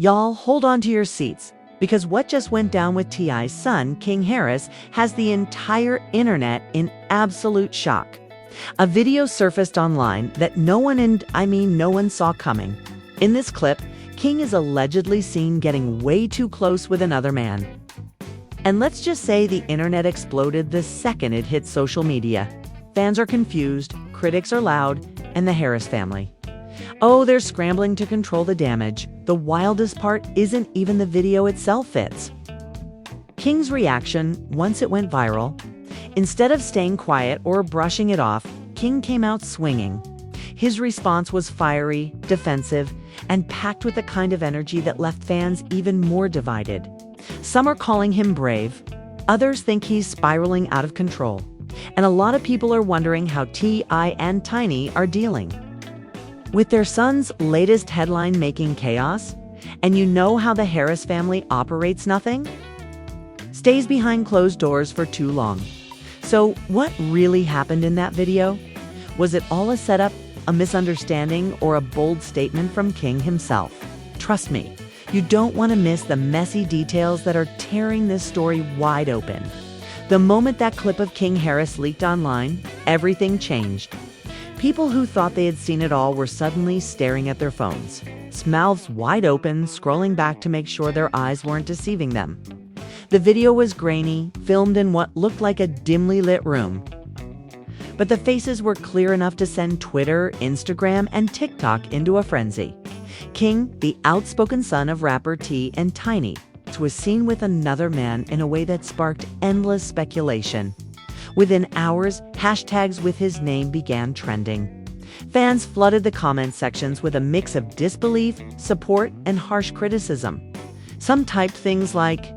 Y'all, hold on to your seats, because what just went down with T.I.'s son, King Harris, has the entire internet in absolute shock. A video surfaced online that no one saw coming. In this clip, King is allegedly seen getting way too close with another man. And let's just say the internet exploded the second it hit social media. Fans are confused, critics are loud, and the Harris family. Oh, they're scrambling to control the damage. The wildest part isn't even the video itself, it's King's reaction once it went viral. Instead of staying quiet or brushing it off, King came out swinging. His response was fiery, defensive, and packed with the kind of energy that left fans even more divided. Some are calling him brave, others think he's spiraling out of control, and a lot of people are wondering how T.I. and Tiny are dealing with their son's latest headline-making chaos. And you know how the Harris family operates: nothing stays behind closed doors for too long. So what really happened in that video? Was it all a setup, a misunderstanding, or a bold statement from King himself? Trust me, you don't want to miss the messy details that are tearing this story wide open. The moment that clip of King Harris leaked online, everything changed. People who thought they had seen it all were suddenly staring at their phones, mouths wide open, scrolling back to make sure their eyes weren't deceiving them. The video was grainy, filmed in what looked like a dimly lit room. But the faces were clear enough to send Twitter, Instagram, and TikTok into a frenzy. King, the outspoken son of rapper T and Tiny, was seen with another man in a way that sparked endless speculation. Within hours, hashtags with his name began trending. Fans flooded the comment sections with a mix of disbelief, support, and harsh criticism. Some typed things like,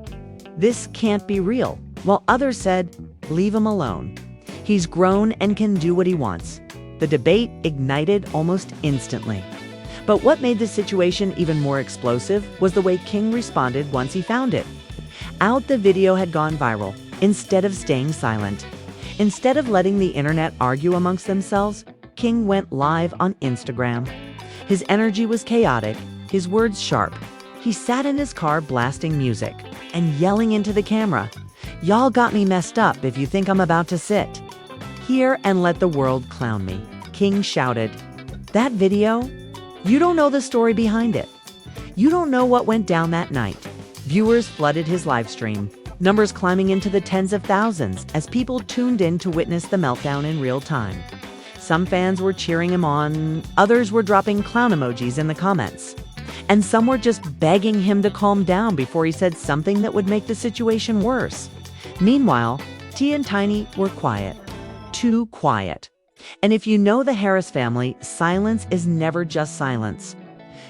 "This can't be real," while others said, "Leave him alone. He's grown and can do what he wants." The debate ignited almost instantly. But what made the situation even more explosive was the way King responded once he found it. Out the video had gone viral, instead of staying silent. Instead of letting the internet argue amongst themselves, King went live on Instagram. His energy was chaotic, his words sharp. He sat in his car blasting music and yelling into the camera, "Y'all got me messed up if you think I'm about to sit here and let the world clown me," King shouted. That video? You don't know the story behind it. You don't know what went down that night. Viewers flooded his live stream, numbers climbing into the tens of thousands as people tuned in to witness the meltdown in real time. Some fans were cheering him on, others were dropping clown emojis in the comments, and some were just begging him to calm down before he said something that would make the situation worse. Meanwhile, T and Tiny were quiet. Too quiet. And if you know the Harris family, silence is never just silence.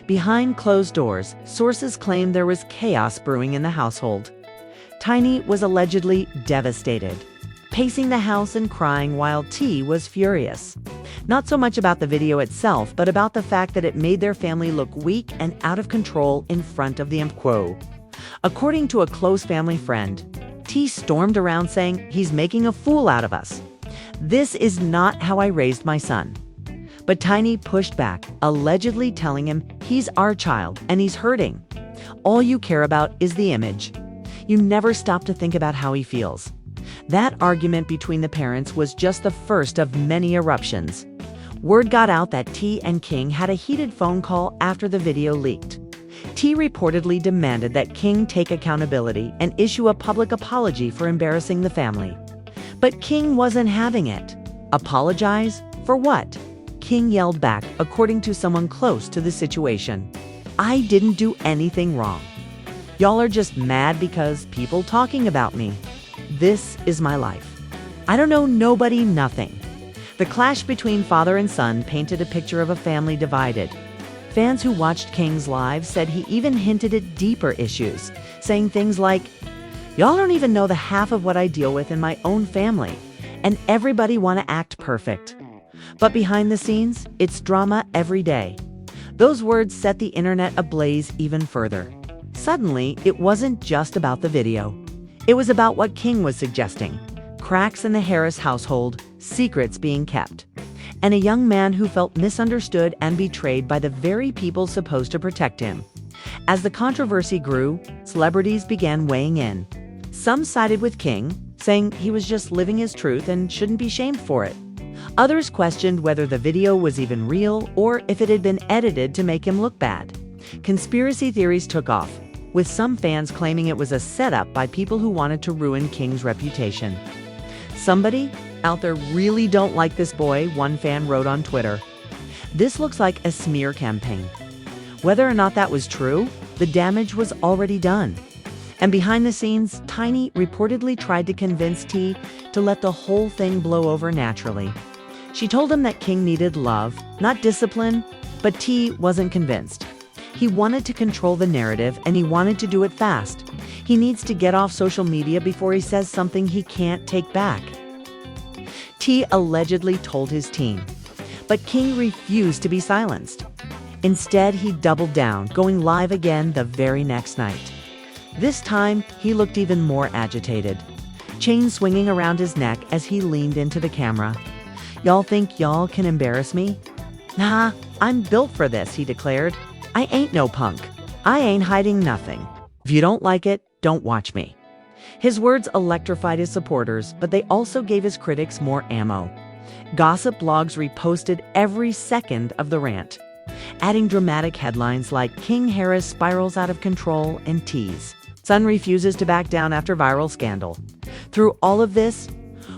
Behind closed doors, sources claim there was chaos brewing in the household. Tiny was allegedly devastated, pacing the house and crying while T was furious. Not so much about the video itself, but about the fact that it made their family look weak and out of control in front of the quo. According to a close family friend, T stormed around saying, "He's making a fool out of us. This is not how I raised my son." But Tiny pushed back, allegedly telling him, "He's our child and he's hurting. All you care about is the image. You never stop to think about how he feels." That argument between the parents was just the first of many eruptions. Word got out that T and King had a heated phone call after the video leaked. T reportedly demanded that King take accountability and issue a public apology for embarrassing the family. But King wasn't having it. Apologize? For what? King yelled back, according to someone close to the situation, "I didn't do anything wrong. Y'all are just mad because people talking about me. This is my life. I don't know nobody, nothing." The clash between father and son painted a picture of a family divided. Fans who watched King's live said he even hinted at deeper issues, saying things like, "Y'all don't even know the half of what I deal with in my own family, and everybody want to act perfect." But behind the scenes, it's drama every day. Those words set the internet ablaze even further. Suddenly, it wasn't just about the video. It was about what King was suggesting: cracks in the Harris household, secrets being kept, and a young man who felt misunderstood and betrayed by the very people supposed to protect him. As the controversy grew, celebrities began weighing in. Some sided with King, saying he was just living his truth and shouldn't be shamed for it. Others questioned whether the video was even real or if it had been edited to make him look bad. Conspiracy theories took off, with some fans claiming it was a setup by people who wanted to ruin King's reputation. "Somebody out there really don't like this boy," one fan wrote on Twitter. "This looks like a smear campaign." Whether or not that was true, the damage was already done. And behind the scenes, Tiny reportedly tried to convince T to let the whole thing blow over naturally. She told him that King needed love, not discipline, but T wasn't convinced. He wanted to control the narrative, and he wanted to do it fast. He needs to get off social media before he says something he can't take back. T allegedly told his team, but King refused to be silenced. Instead, he doubled down, going live again the very next night. This time, he looked even more agitated, chain swinging around his neck as he leaned into the camera. "Y'all think y'all can embarrass me? Nah, I'm built for this," he declared. "I ain't no punk. I ain't hiding nothing. If you don't like it, don't watch me." His words electrified his supporters, but they also gave his critics more ammo. Gossip blogs reposted every second of the rant, adding dramatic headlines like "King Harris spirals out of control" and "Tease. Son refuses to back down after viral scandal." Through all of this,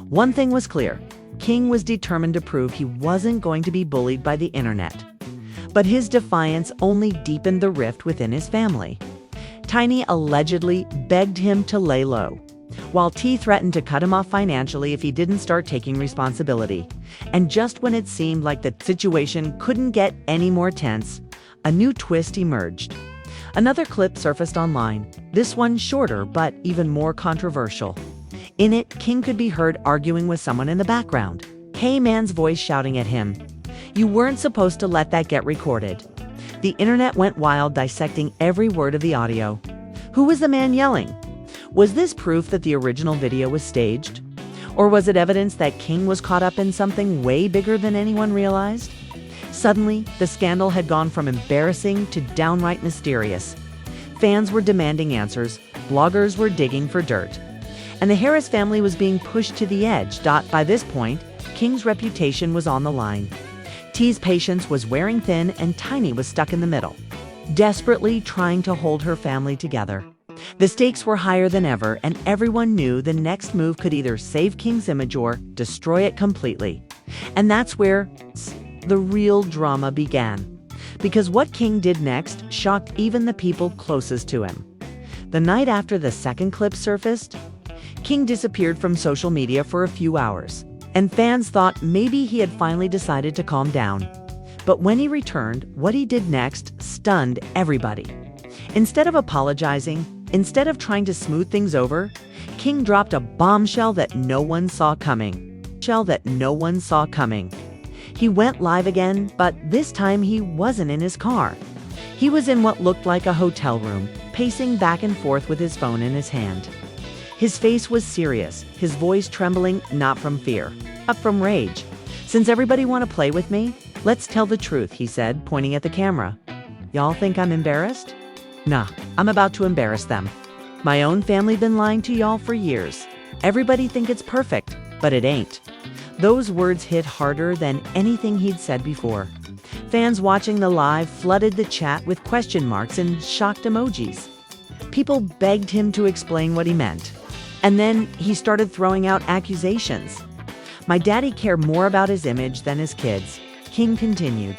one thing was clear. King was determined to prove he wasn't going to be bullied by the internet. But his defiance only deepened the rift within his family. Tiny allegedly begged him to lay low, while T threatened to cut him off financially if he didn't start taking responsibility. And just when it seemed like the situation couldn't get any more tense, a new twist emerged. Another clip surfaced online, this one shorter but even more controversial. In it, King could be heard arguing with someone in the background, K-Man's voice shouting at him, "You weren't supposed to let that get recorded." The internet went wild, dissecting every word of the audio. Who was the man yelling? Was this proof that the original video was staged? Or was it evidence that King was caught up in something way bigger than anyone realized? Suddenly, the scandal had gone from embarrassing to downright mysterious. Fans were demanding answers, bloggers were digging for dirt, and the Harris family was being pushed to the edge. By this point, King's reputation was on the line. T's patience was wearing thin, and Tiny was stuck in the middle, desperately trying to hold her family together. The stakes were higher than ever, and everyone knew the next move could either save King's image or destroy it completely. And that's where the real drama began. Because what King did next shocked even the people closest to him. The night after the second clip surfaced, King disappeared from social media for a few hours, and fans thought maybe he had finally decided to calm down. But when he returned, what he did next stunned everybody. Instead of apologizing, instead of trying to smooth things over, King dropped a bombshell that no one saw coming. He went live again, but this time he wasn't in his car. He was in what looked like a hotel room, pacing back and forth with his phone in his hand. His face was serious, his voice trembling, not from fear, but from rage. "Since everybody want to play with me, let's tell the truth," he said, pointing at the camera. "Y'all think I'm embarrassed? Nah, I'm about to embarrass them. My own family been lying to y'all for years. Everybody think it's perfect, but it ain't." Those words hit harder than anything he'd said before. Fans watching the live flooded the chat with question marks and shocked emojis. People begged him to explain what he meant. And then he started throwing out accusations. "My daddy cared more about his image than his kids," King continued.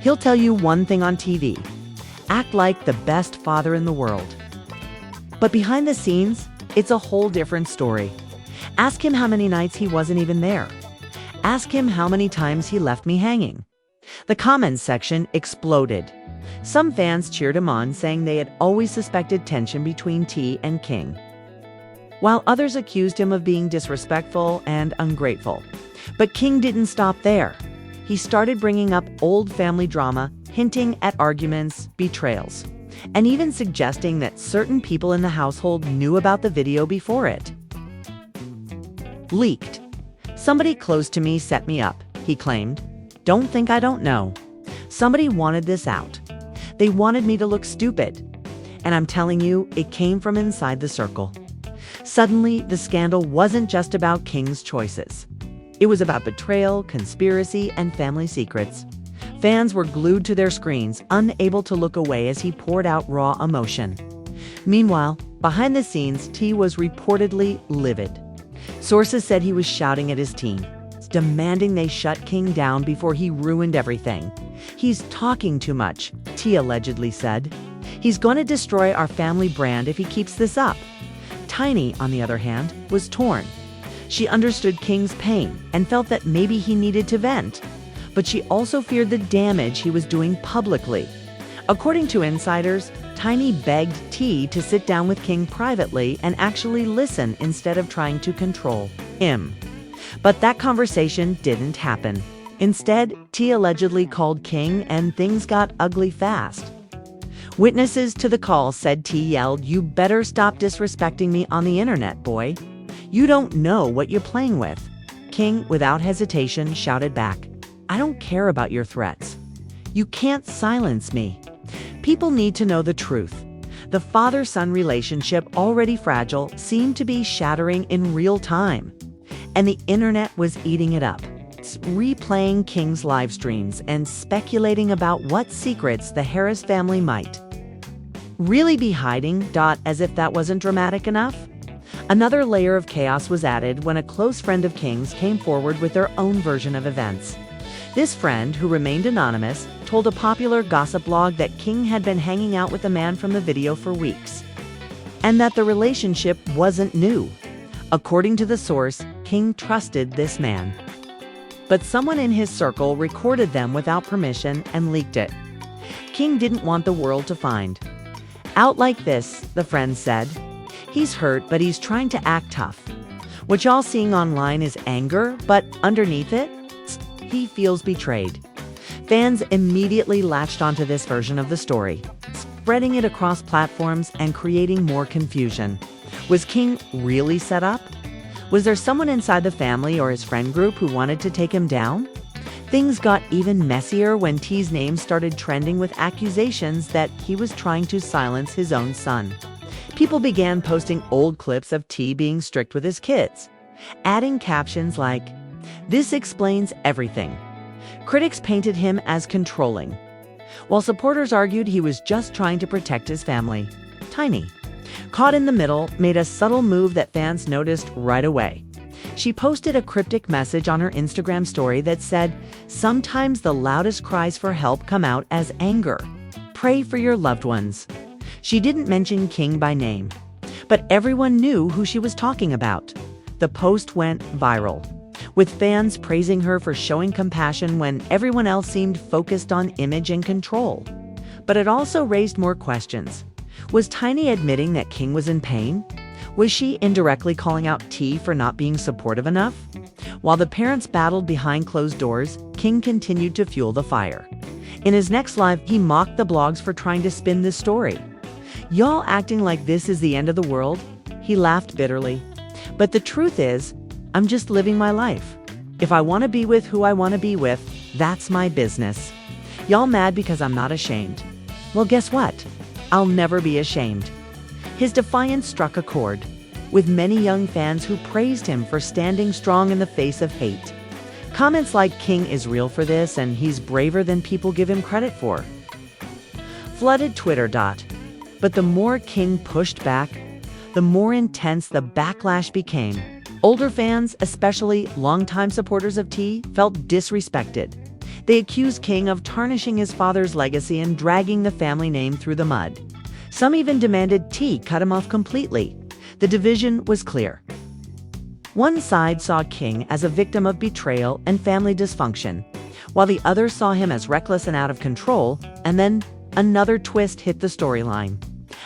"He'll tell you one thing on TV. Act like the best father in the world. But behind the scenes, it's a whole different story. Ask him how many nights he wasn't even there. Ask him how many times he left me hanging." The comments section exploded. Some fans cheered him on, saying they had always suspected tension between T and King, while others accused him of being disrespectful and ungrateful. But King didn't stop there. He started bringing up old family drama, hinting at arguments, betrayals, and even suggesting that certain people in the household knew about the video before it leaked. "Somebody close to me set me up," he claimed. "Don't think I don't know. Somebody wanted this out. They wanted me to look stupid. And I'm telling you, it came from inside the circle. Suddenly, the scandal wasn't just about King's choices. It was about betrayal, conspiracy, and family secrets. Fans were glued to their screens, unable to look away as he poured out raw emotion. Meanwhile, behind the scenes, T was reportedly livid. Sources said he was shouting at his team, demanding they shut King down before he ruined everything. "He's talking too much," T allegedly said. "He's going to destroy our family brand if he keeps this up." Tiny, on the other hand, was torn. She understood King's pain and felt that maybe he needed to vent. But she also feared the damage he was doing publicly. According to insiders, Tiny begged T to sit down with King privately and actually listen instead of trying to control him. But that conversation didn't happen. Instead, T allegedly called King and things got ugly fast. Witnesses to the call said T yelled, "You better stop disrespecting me on the internet, boy. You don't know what you're playing with." King, without hesitation, shouted back, "I don't care about your threats. You can't silence me." People need to know the truth. The father-son relationship, already fragile, seemed to be shattering in real time. And the internet was eating it up, replaying King's live streams and speculating about what secrets the Harris family might really be hiding. As if that wasn't dramatic enough, another layer of chaos was added when a close friend of King's came forward with their own version of events. This friend, who remained anonymous, told a popular gossip blog that King had been hanging out with a man from the video for weeks, and that the relationship wasn't new. According to the source, King trusted this man. But someone in his circle recorded them without permission and leaked it. King didn't want the world to find out like this, the friend said. "He's hurt, but he's trying to act tough. What y'all seeing online is anger, but underneath it, he feels betrayed." Fans immediately latched onto this version of the story, spreading it across platforms and creating more confusion. Was King really set up? Was there someone inside the family or his friend group who wanted to take him down? Things got even messier when T's name started trending with accusations that he was trying to silence his own son. People began posting old clips of T being strict with his kids, adding captions like, "This explains everything." Critics painted him as controlling, while supporters argued he was just trying to protect his family. Tiny, caught in the middle, made a subtle move that fans noticed right away. She posted a cryptic message on her Instagram story that said, "Sometimes the loudest cries for help come out as anger. Pray for your loved ones." She didn't mention King by name, but everyone knew who she was talking about. The post went viral, with fans praising her for showing compassion when everyone else seemed focused on image and control. But it also raised more questions. Was Tiny admitting that King was in pain? Was she indirectly calling out T for not being supportive enough? While the parents battled behind closed doors, King continued to fuel the fire. In his next live, he mocked the blogs for trying to spin this story. "Y'all acting like this is the end of the world?" He laughed bitterly. "But the truth is, I'm just living my life. If I want to be with who I want to be with, that's my business. Y'all mad because I'm not ashamed? Well, guess what? I'll never be ashamed." His defiance struck a chord, with many young fans who praised him for standing strong in the face of hate. Comments like, "King is real for this, and he's braver than people give him credit for," flooded Twitter. But the more King pushed back, the more intense the backlash became. Older fans, especially longtime supporters of T, felt disrespected. They accused King of tarnishing his father's legacy and dragging the family name through the mud. Some even demanded T cut him off completely. The division was clear. One side saw King as a victim of betrayal and family dysfunction, while the other saw him as reckless and out of control. And then another twist hit the storyline.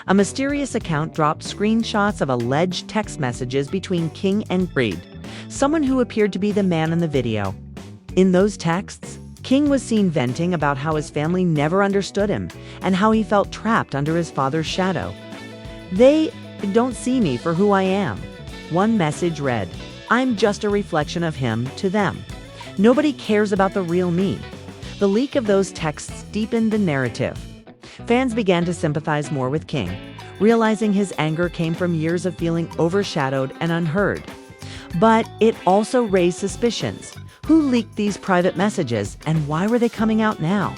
A mysterious account dropped screenshots of alleged text messages between King and Reed, someone who appeared to be the man in the video. In those texts, King was seen venting about how his family never understood him and how he felt trapped under his father's shadow. "They don't see me for who I am." One message read, "I'm just a reflection of him to them. Nobody cares about the real me." The leak of those texts deepened the narrative. Fans began to sympathize more with King, realizing his anger came from years of feeling overshadowed and unheard. But it also raised suspicions. Who leaked these private messages, and why were they coming out now?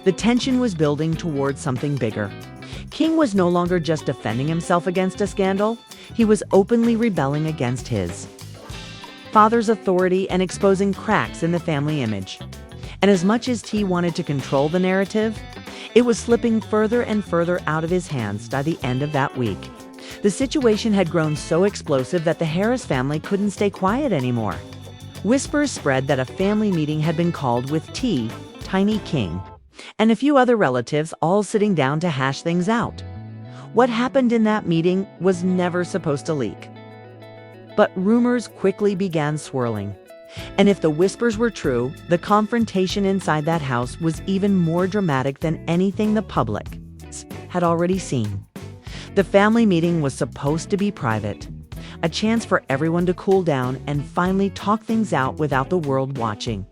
The tension was building towards something bigger. King was no longer just defending himself against a scandal, he was openly rebelling against his father's authority and exposing cracks in the family image. And as much as T wanted to control the narrative, it was slipping further and further out of his hands by the end of that week. The situation had grown so explosive that the Harris family couldn't stay quiet anymore. Whispers spread that a family meeting had been called with T, Tiny King, and a few other relatives all sitting down to hash things out. What happened in that meeting was never supposed to leak. But rumors quickly began swirling. And if the whispers were true, the confrontation inside that house was even more dramatic than anything the public had already seen. The family meeting was supposed to be private, a chance for everyone to cool down and finally talk things out without the world watching.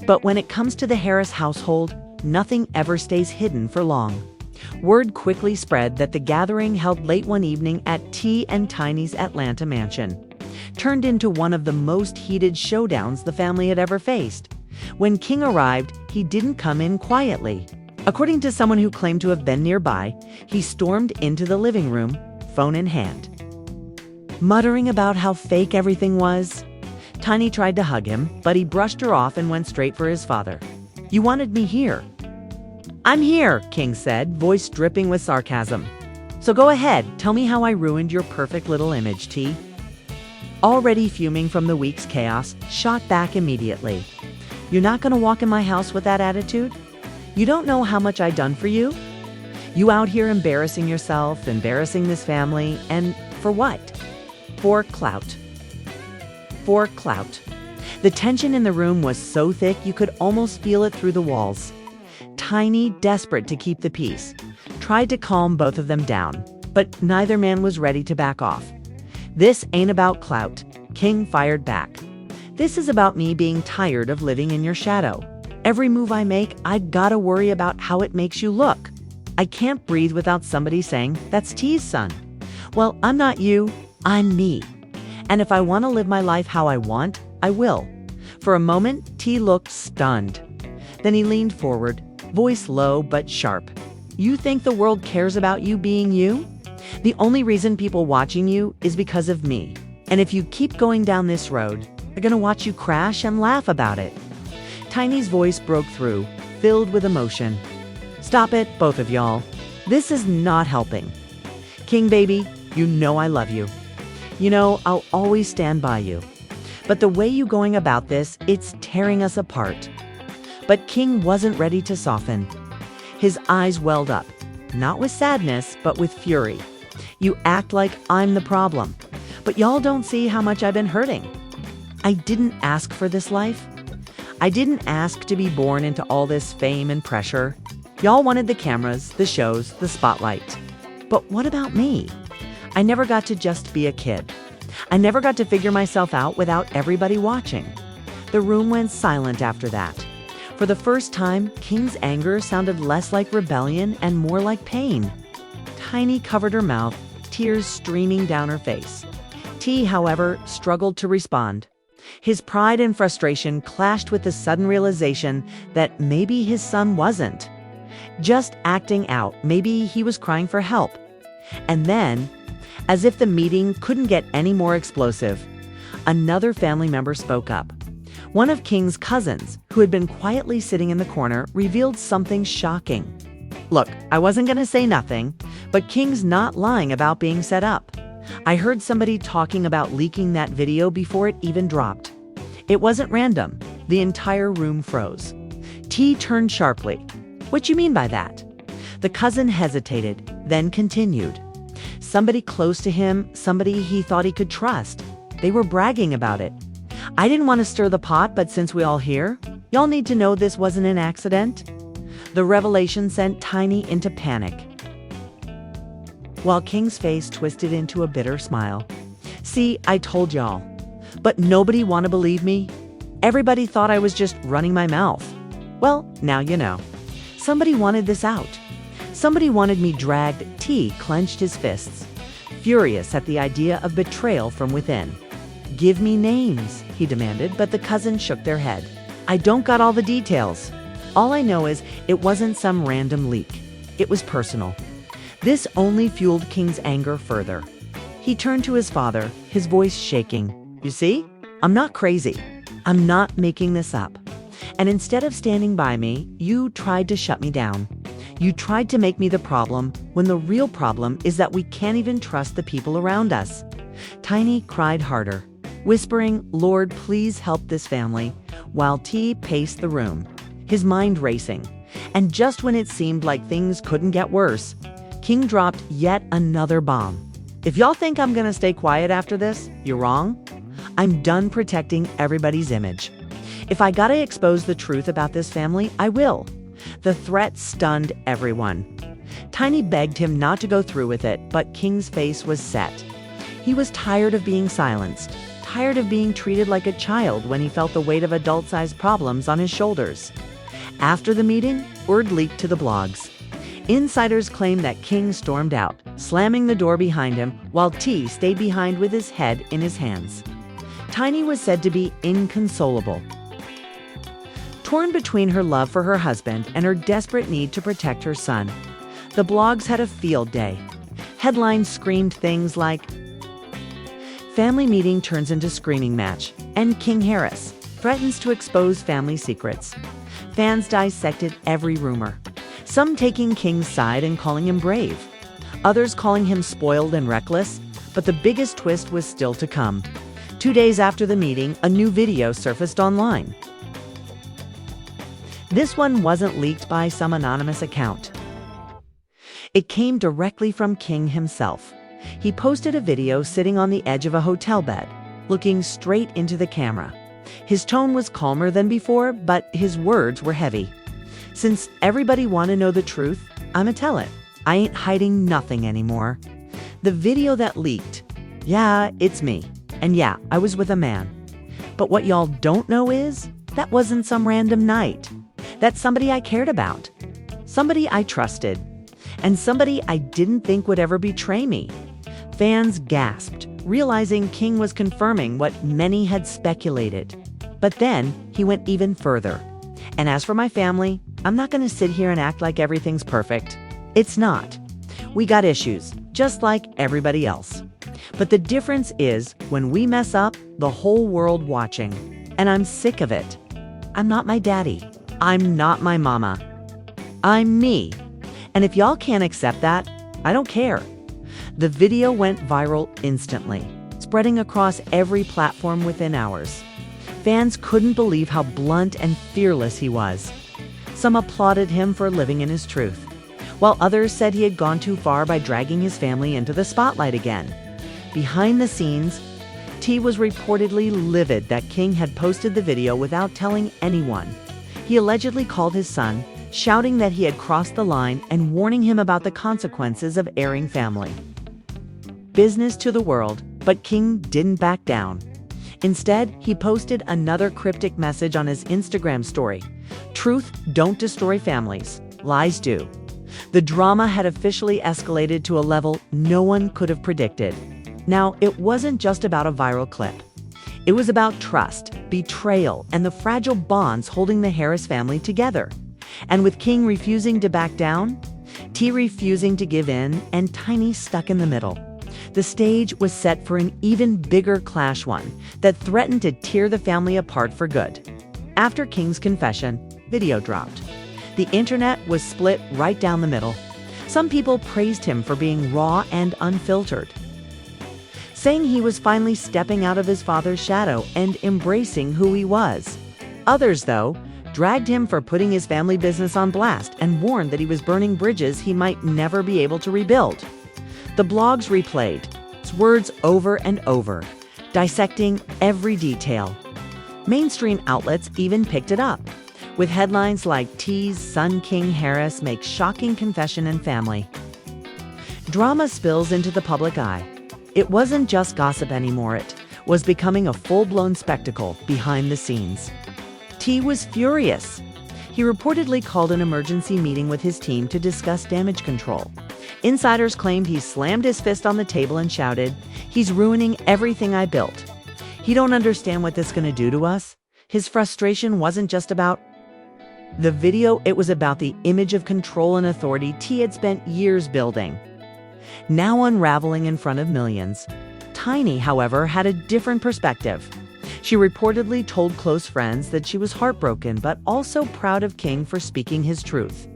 But when it comes to the Harris household, nothing ever stays hidden for long. Word quickly spread that the gathering held late one evening at T and Tiny's Atlanta mansion turned into one of the most heated showdowns the family had ever faced. When King arrived, he didn't come in quietly. According to someone who claimed to have been nearby, he stormed into the living room, phone in hand. Muttering about how fake everything was, Tiny tried to hug him, but he brushed her off and went straight for his father. "You wanted me here." "I'm here," King said, voice dripping with sarcasm. "So go ahead, tell me how I ruined your perfect little image, T." Already fuming from the week's chaos, shot back immediately. "You're not gonna walk in my house with that attitude? You don't know how much I done for you? You out here embarrassing yourself, embarrassing this family, and for what? For clout. For clout." The tension in the room was so thick you could almost feel it through the walls. Tiny, desperate to keep the peace, tried to calm both of them down, but neither man was ready to back off. "This ain't about clout," King fired back. "This is about me being tired of living in your shadow. Every move I make, I gotta worry about how it makes you look. I can't breathe without somebody saying, 'That's T's son.' Well, I'm not you, I'm me. And if I want to live my life how I want, I will." For a moment, T looked stunned. Then he leaned forward, voice low but sharp. "You think the world cares about you being you? The only reason people watching you is because of me. And if you keep going down this road, they're gonna watch you crash and laugh about it." Tiny's voice broke through, filled with emotion. "Stop it, both of y'all. This is not helping. King baby, you know I love you. You know I'll always stand by you. But the way you going about this, it's tearing us apart." But King wasn't ready to soften. His eyes welled up, not with sadness, but with fury. "You act like I'm the problem, but y'all don't see how much I've been hurting. I didn't ask for this life. I didn't ask to be born into all this fame and pressure. Y'all wanted the cameras, the shows, the spotlight. But what about me? I never got to just be a kid. I never got to figure myself out without everybody watching." The room went silent after that. For the first time, King's anger sounded less like rebellion and more like pain. Tiny covered her mouth, tears streaming down her face. T, however, struggled to respond. His pride and frustration clashed with the sudden realization that maybe his son wasn't just acting out. Maybe he was crying for help. And then, as if the meeting couldn't get any more explosive, another family member spoke up. One of King's cousins, who had been quietly sitting in the corner, revealed something shocking. "Look, I wasn't going to say nothing, but King's not lying about being set up. I heard somebody talking about leaking that video before it even dropped. It wasn't random." The entire room froze. T turned sharply. "What you mean by that?" The cousin hesitated, then continued. "Somebody close to him, somebody he thought he could trust. They were bragging about it. I didn't want to stir the pot, but since we all here, y'all need to know this wasn't an accident." The revelation sent Tiny into panic, while King's face twisted into a bitter smile. "See, I told y'all. But nobody want to believe me. Everybody thought I was just running my mouth. Well, now you know. Somebody wanted this out. Somebody wanted me dragged. T clenched his fists, furious at the idea of betrayal from within. "Give me names," he demanded, but the cousins shook their head. "I don't got all the details. All I know is it wasn't some random leak. It was personal." This only fueled King's anger further. He turned to his father, his voice shaking. "You see? I'm not crazy. I'm not making this up. And instead of standing by me, you tried to shut me down. You tried to make me the problem when the real problem is that we can't even trust the people around us." Tiny cried harder, whispering, "Lord, please help this family," while T paced the room, his mind racing. And just when it seemed like things couldn't get worse, King dropped yet another bomb. "If y'all think I'm gonna stay quiet after this, you're wrong. I'm done protecting everybody's image. If I gotta expose the truth about this family, I will." The threat stunned everyone. Tiny begged him not to go through with it, but King's face was set. He was tired of being silenced, tired of being treated like a child when he felt the weight of adult-sized problems on his shoulders. After the meeting, word leaked to the blogs. Insiders claimed that King stormed out, slamming the door behind him, while T stayed behind with his head in his hands. Tiny was said to be inconsolable, torn between her love for her husband and her desperate need to protect her son. The blogs had a field day. Headlines screamed things like, "Family meeting turns into screaming match," and "King Harris threatens to expose family secrets." Fans dissected every rumor, some taking King's side and calling him brave, others calling him spoiled and reckless, but the biggest twist was still to come. 2 days after the meeting, a new video surfaced online. This one wasn't leaked by some anonymous account. It came directly from King himself. He posted a video sitting on the edge of a hotel bed, looking straight into the camera. His tone was calmer than before, but his words were heavy. "Since everybody want to know the truth, I'ma tell it. I ain't hiding nothing anymore." The video that leaked, "Yeah, it's me. And yeah, I was with a man. But what y'all don't know is, that wasn't some random night. That's somebody I cared about. Somebody I trusted. And somebody I didn't think would ever betray me." Fans gasped, realizing King was confirming what many had speculated. But then he went even further. "And as for my family, I'm not going to sit here and act like everything's perfect. It's not. We got issues, just like everybody else. But the difference is, when we mess up, the whole world watching. And I'm sick of it. I'm not my daddy. I'm not my mama. I'm me. And if y'all can't accept that, I don't care." The video went viral instantly, spreading across every platform within hours. Fans couldn't believe how blunt and fearless he was. Some applauded him for living in his truth, while others said he had gone too far by dragging his family into the spotlight again. Behind the scenes, T was reportedly livid that King had posted the video without telling anyone. He allegedly called his son, shouting that he had crossed the line and warning him about the consequences of airing family business to the world, but King didn't back down. Instead, he posted another cryptic message on his Instagram story. "Truth don't destroy families, lies do." The drama had officially escalated to a level no one could have predicted. Now, it wasn't just about a viral clip. It was about trust, betrayal, and the fragile bonds holding the Harris family together. And with King refusing to back down, T refusing to give in, and Tiny stuck in the middle, the stage was set for an even bigger clash, one that threatened to tear the family apart for good. After King's confession, video dropped. The internet was split right down the middle. Some people praised him for being raw and unfiltered, saying he was finally stepping out of his father's shadow and embracing who he was. Others, though, dragged him for putting his family business on blast and warned that he was burning bridges he might never be able to rebuild. The blogs replayed his words over and over, dissecting every detail. Mainstream outlets even picked it up, with headlines like "T's son King Harris makes shocking confession in family." Drama spills into the public eye. It wasn't just gossip anymore, it was becoming a full-blown spectacle behind the scenes. T was furious. He reportedly called an emergency meeting with his team to discuss damage control. Insiders claimed he slammed his fist on the table and shouted, "He's ruining everything I built. He don't understand what this is going to do to us." His frustration wasn't just about the video, it was about the image of control and authority T had spent years building, now unraveling in front of millions. Tiny, however, had a different perspective. She reportedly told close friends that she was heartbroken but also proud of King for speaking his truth.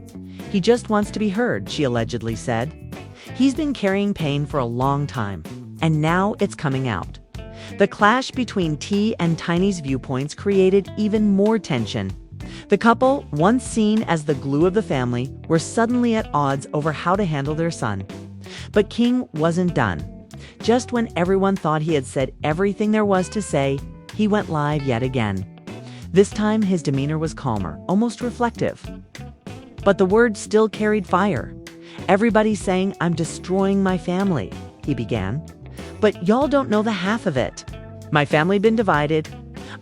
"He just wants to be heard," she allegedly said. "He's been carrying pain for a long time, and now it's coming out." The clash between T and Tiny's viewpoints created even more tension. The couple, once seen as the glue of the family, were suddenly at odds over how to handle their son. But King wasn't done. Just when everyone thought he had said everything there was to say, he went live yet again. This time, his demeanor was calmer, almost reflective. But the words still carried fire. "Everybody's saying I'm destroying my family," he began. "But y'all don't know the half of it. My family been divided.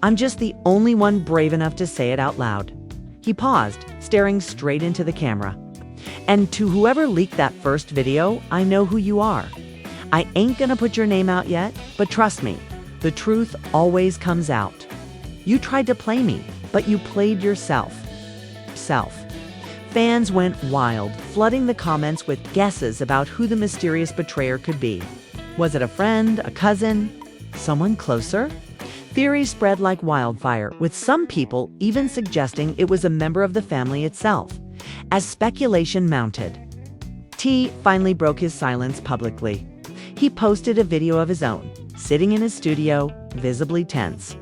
I'm just the only one brave enough to say it out loud." He paused, staring straight into the camera. "And to whoever leaked that first video, I know who you are. I ain't gonna put your name out yet, but trust me, the truth always comes out. You tried to play me, but you played yourself." Fans went wild, flooding the comments with guesses about who the mysterious betrayer could be. Was it a friend, a cousin, someone closer? Theories spread like wildfire, with some people even suggesting it was a member of the family itself. As speculation mounted, T finally broke his silence publicly. He posted a video of his own, sitting in his studio, visibly tense.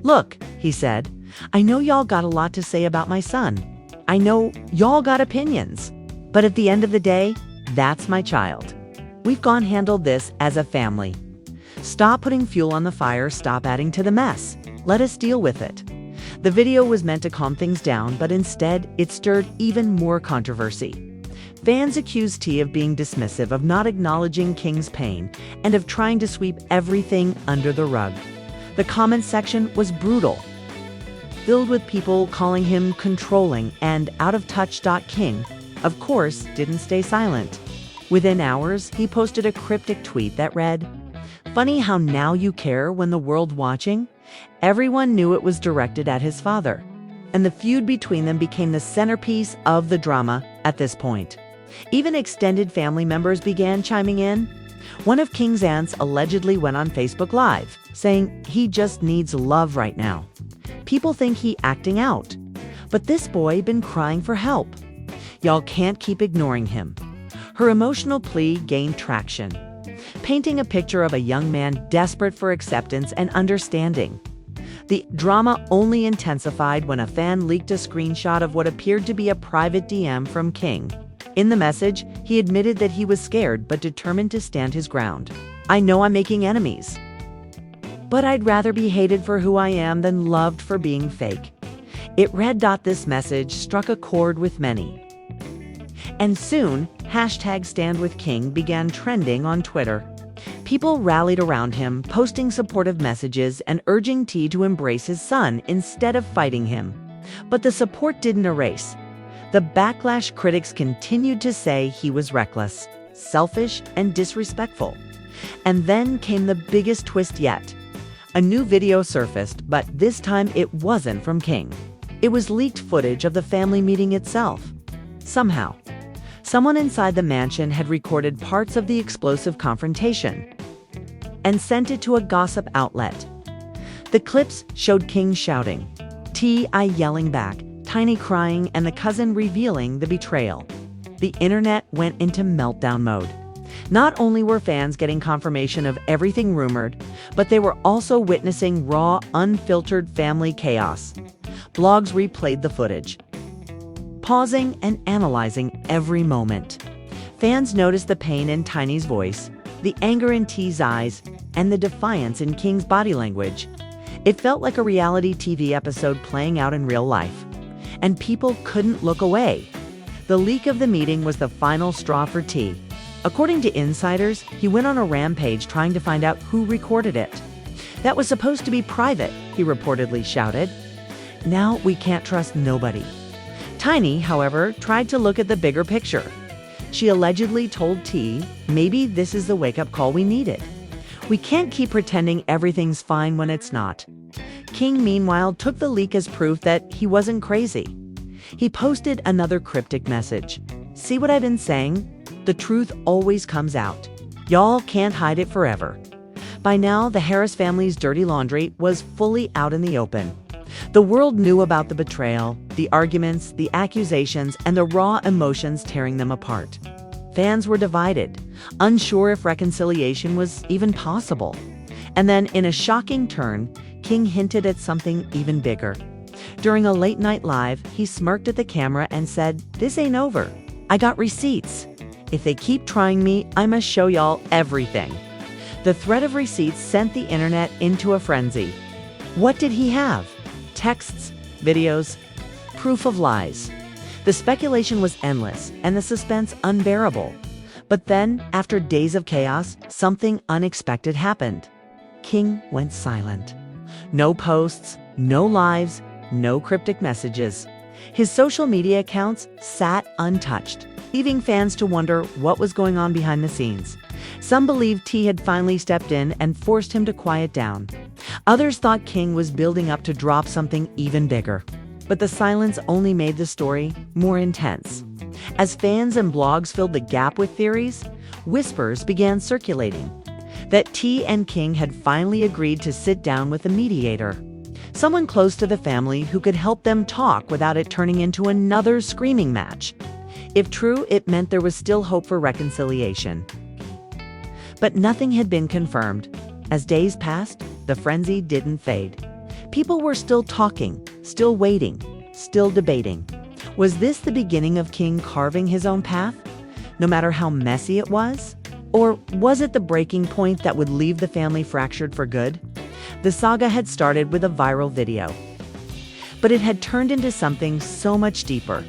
"Look," he said, "I know y'all got a lot to say about my son. I know y'all got opinions. But at the end of the day, that's my child. We've gone handled this as a family. Stop putting fuel on the fire, stop adding to the mess. Let us deal with it." The video was meant to calm things down, but instead, it stirred even more controversy. Fans accused T of being dismissive, of not acknowledging King's pain, and of trying to sweep everything under the rug. The comment section was brutal, filled with people calling him controlling and out of touch. King, of course, didn't stay silent. Within hours, he posted a cryptic tweet that read, "Funny how now you care when the world watching?" Everyone knew it was directed at his father, and the feud between them became the centerpiece of the drama at this point. Even extended family members began chiming in. One of King's aunts allegedly went on Facebook Live, saying he just needs love right now. People think he acting out, but this boy been crying for help. Y'all can't keep ignoring him. Her emotional plea gained traction, painting a picture of a young man desperate for acceptance and understanding. The drama only intensified when a fan leaked a screenshot of what appeared to be a private DM from King. In the message, he admitted that he was scared but determined to stand his ground. "I know I'm making enemies, but I'd rather be hated for who I am than loved for being fake." It read. This message struck a chord with many. And soon, #StandWithKing began trending on Twitter. People rallied around him, posting supportive messages and urging T to embrace his son instead of fighting him. But the support didn't erase the backlash. Critics continued to say he was reckless, selfish, and disrespectful. And then came the biggest twist yet. A new video surfaced, but this time it wasn't from King. It was leaked footage of the family meeting itself. Somehow, someone inside the mansion had recorded parts of the explosive confrontation and sent it to a gossip outlet. The clips showed King shouting, T.I. yelling back, Tiny crying, and the cousin revealing the betrayal. The internet went into meltdown mode. Not only were fans getting confirmation of everything rumored, but they were also witnessing raw, unfiltered family chaos. Blogs replayed the footage, pausing and analyzing every moment. Fans noticed the pain in Tiny's voice, the anger in T's eyes, and the defiance in King's body language. It felt like a reality TV episode playing out in real life, and people couldn't look away. The leak of the meeting was the final straw for T. According to insiders, he went on a rampage trying to find out who recorded it. That was supposed to be private, he reportedly shouted. Now we can't trust nobody. Tiny, however, tried to look at the bigger picture. She allegedly told T, maybe this is the wake-up call we needed. We can't keep pretending everything's fine when it's not. King, meanwhile, took the leak as proof that he wasn't crazy. He posted another cryptic message. See what I've been saying? The truth always comes out. Y'all can't hide it forever. By now, the Harris family's dirty laundry was fully out in the open. The world knew about the betrayal, the arguments, the accusations, and the raw emotions tearing them apart. Fans were divided, unsure if reconciliation was even possible. And then, in a shocking turn, King hinted at something even bigger. During a late-night live, he smirked at the camera and said, "This ain't over. I got receipts. If they keep trying me, I must show y'all everything." The threat of receipts sent the internet into a frenzy. What did he have? Texts, videos, proof of lies. The speculation was endless and the suspense unbearable. But then, after days of chaos, something unexpected happened. King went silent. No posts, no lives, no cryptic messages. His social media accounts sat untouched, leaving fans to wonder what was going on behind the scenes. Some believed T had finally stepped in and forced him to quiet down. Others thought King was building up to drop something even bigger. But the silence only made the story more intense. As fans and blogs filled the gap with theories, whispers began circulating that T and King had finally agreed to sit down with a mediator, someone close to the family who could help them talk without it turning into another screaming match. If true, it meant there was still hope for reconciliation. But nothing had been confirmed. As days passed, the frenzy didn't fade. People were still talking, still waiting, still debating. Was this the beginning of King carving his own path, no matter how messy it was? Or was it the breaking point that would leave the family fractured for good? The saga had started with a viral video, but it had turned into something so much deeper.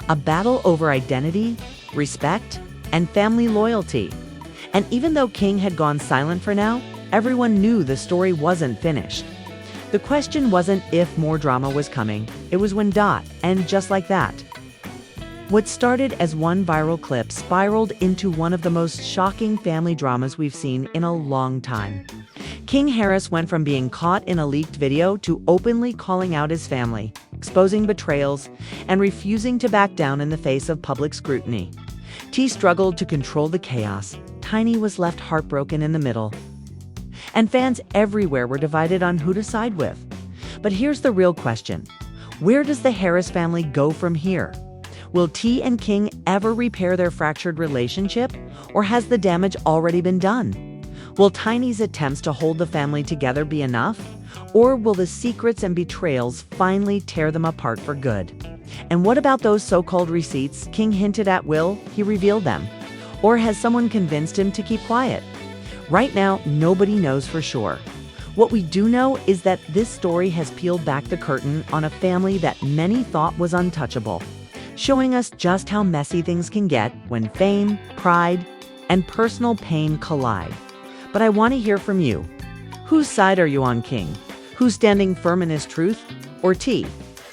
A battle over identity, respect, and family loyalty. And even though King had gone silent for now, everyone knew the story wasn't finished. The question wasn't if more drama was coming, it was when and just like that. What started as one viral clip spiraled into one of the most shocking family dramas we've seen in a long time. King Harris went from being caught in a leaked video to openly calling out his family, exposing betrayals, and refusing to back down in the face of public scrutiny. T struggled to control the chaos. Tiny was left heartbroken in the middle. And fans everywhere were divided on who to side with. But here's the real question. Where does the Harris family go from here? Will T and King ever repair their fractured relationship, or has the damage already been done? Will Tiny's attempts to hold the family together be enough, or will the secrets and betrayals finally tear them apart for good? And what about those so-called receipts King hinted at? Will he reveal them? Or has someone convinced him to keep quiet? Right now, nobody knows for sure. What we do know is that this story has peeled back the curtain on a family that many thought was untouchable, showing us just how messy things can get when fame, pride, and personal pain collide. But I want to hear from you. Whose side are you on, King? Who's standing firm in his truth? Or T,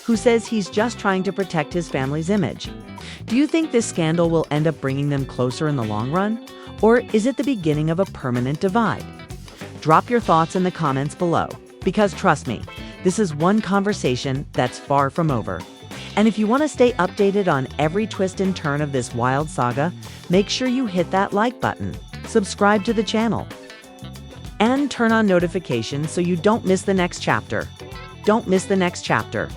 who says he's just trying to protect his family's image? Do you think this scandal will end up bringing them closer in the long run? Or is it the beginning of a permanent divide? Drop your thoughts in the comments below, because trust me, this is one conversation that's far from over. And if you want to stay updated on every twist and turn of this wild saga, make sure you hit that like button, subscribe to the channel, and turn on notifications so you don't miss the next chapter. Don't miss the next chapter.